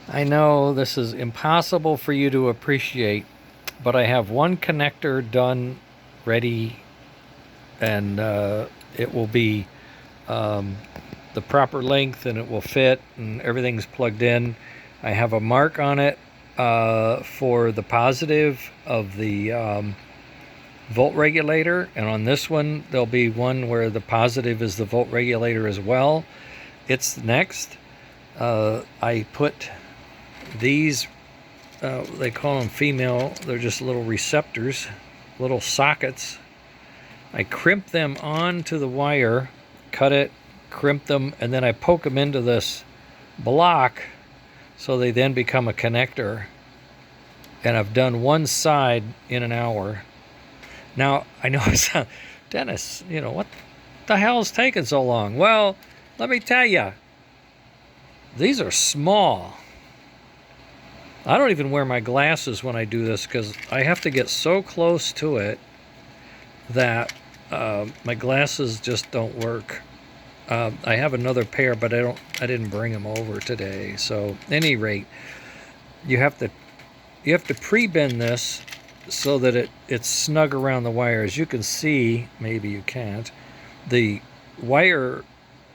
I know this is impossible for you to appreciate, but I have one connector done, ready, and it will be the proper length and it will fit and everything's plugged in. I have a mark on it for the positive of the volt regulator, and on this one there'll be one where the positive is the volt regulator as well. It's next. I put these, they call them female, they're just little receptors, little sockets. I crimp them onto the wire, cut it, crimp them, and then I poke them into this block so they then become a connector. And I've done one side in an hour. Now, I know it's Dennis, what the hell is taking so long? Well, let me tell you, these are small. I don't even wear my glasses when I do this because I have to get so close to it that my glasses just don't work. I have another pair, but I didn't bring them over today. So, at any rate, you have to pre-bend this so that it's snug around the wire. As you can see, maybe you can't, the wire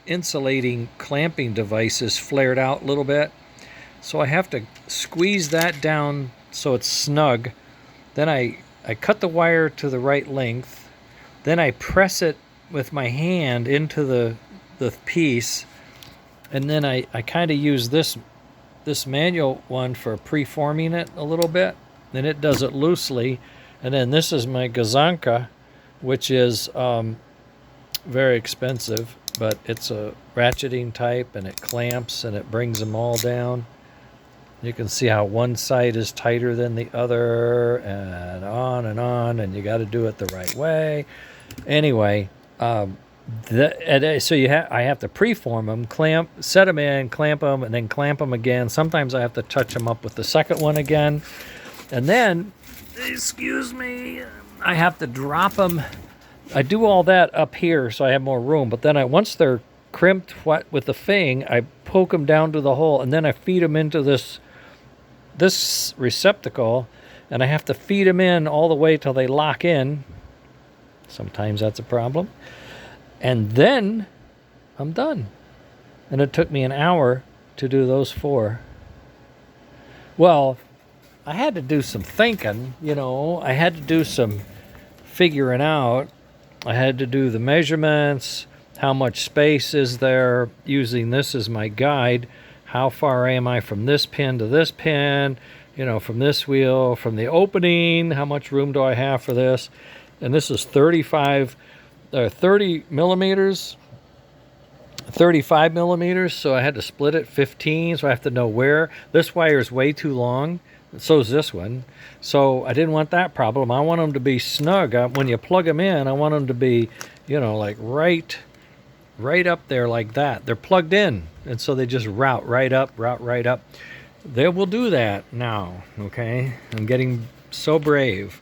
insulating clamping device is flared out a little bit. So I have to squeeze that down so it's snug. Then I cut the wire to the right length. Then I press it with my hand into the piece. And then I kind of use this manual one for preforming it a little bit. Then it does it loosely. And then this is my Gazanka, which is very expensive, but it's a ratcheting type, and it clamps and it brings them all down. You can see how one side is tighter than the other, and on, and you got to do it the right way. Anyway, so I have to preform them, set them in, clamp them, and then clamp them again. Sometimes I have to touch them up with the second one again, and then, excuse me, I have to drop them. I do all that up here so I have more room, but then once they're crimped with the thing, I poke them down to the hole, and then I feed them into this receptacle, and I have to feed them in all the way till they lock in. Sometimes that's a problem. And then I'm done. And it took me an hour to do those 4. Well, I had to do some thinking, I had to do some figuring out. I had to do the measurements, how much space is there, using this as my guide. How far am I from this pin to this pin, from this wheel, from the opening, how much room do I have for this? And this is 30 millimeters, 35 millimeters, so I had to split it 15, so I have to know where. This wire is way too long, so is this one. So I didn't want that problem. I want them to be snug. When you plug them in, I want them to be, like right up there like that. They're plugged in, and so they just route right up. They will do that now, okay? I'm getting so brave.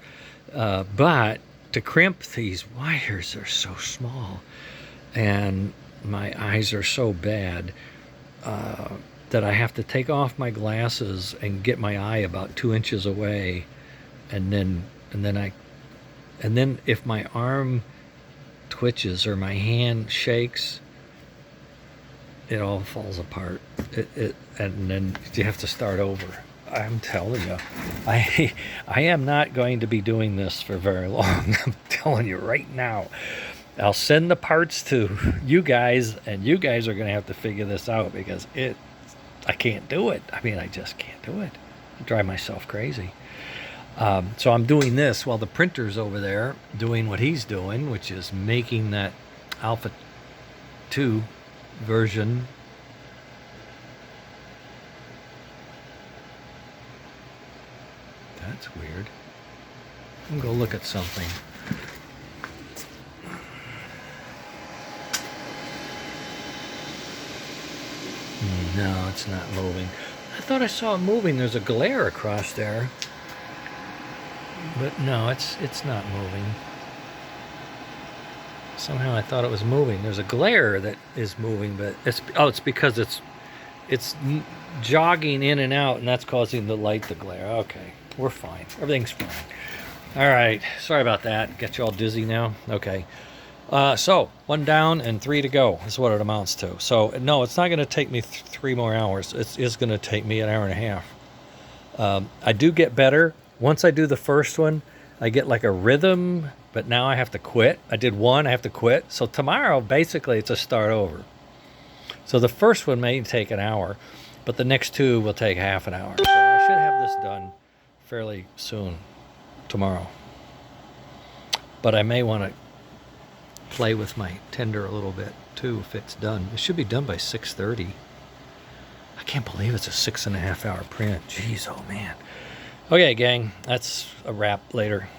But to crimp these wires are so small, and my eyes are so bad that I have to take off my glasses and get my eye about 2 inches away, and then if my arm twitches or my hand shakes, it all falls apart. And then you have to start over. I'm telling you, I am not going to be doing this for very long. I'm telling you right now. I'll send the parts to you guys, and you guys are going to have to figure this out, because I can't do it. I just can't do it. I drive myself crazy. So I'm doing this while the printer's over there doing what he's doing, which is making that Alpha 2 version. That's weird. I'm going to go look at something. No, it's not moving. I thought I saw it moving. There's a glare across there. But no, it's not moving. Somehow I thought it was moving. There's a glare that is moving, but it's because it's jogging in and out, and that's causing the light to glare. Okay, we're fine. Everything's fine. All right, sorry about that. Get you all dizzy now? Okay. So, 1 down and 3 to go is what it amounts to. So, no, it's not going to take me 3 more hours. It's going to take me an hour and a half. I do get better. Once I do the first one, I get like a rhythm, but now I have to quit. I did one, I have to quit. So tomorrow, basically, it's a start over. So the first one may take an hour, but the next 2 will take half an hour. So I should have this done fairly soon tomorrow. But I may want to play with my tender a little bit too if it's done. It should be done by 6:30. I can't believe it's a 6.5 hour print. Jeez, oh man. Okay, gang, that's a wrap. Later.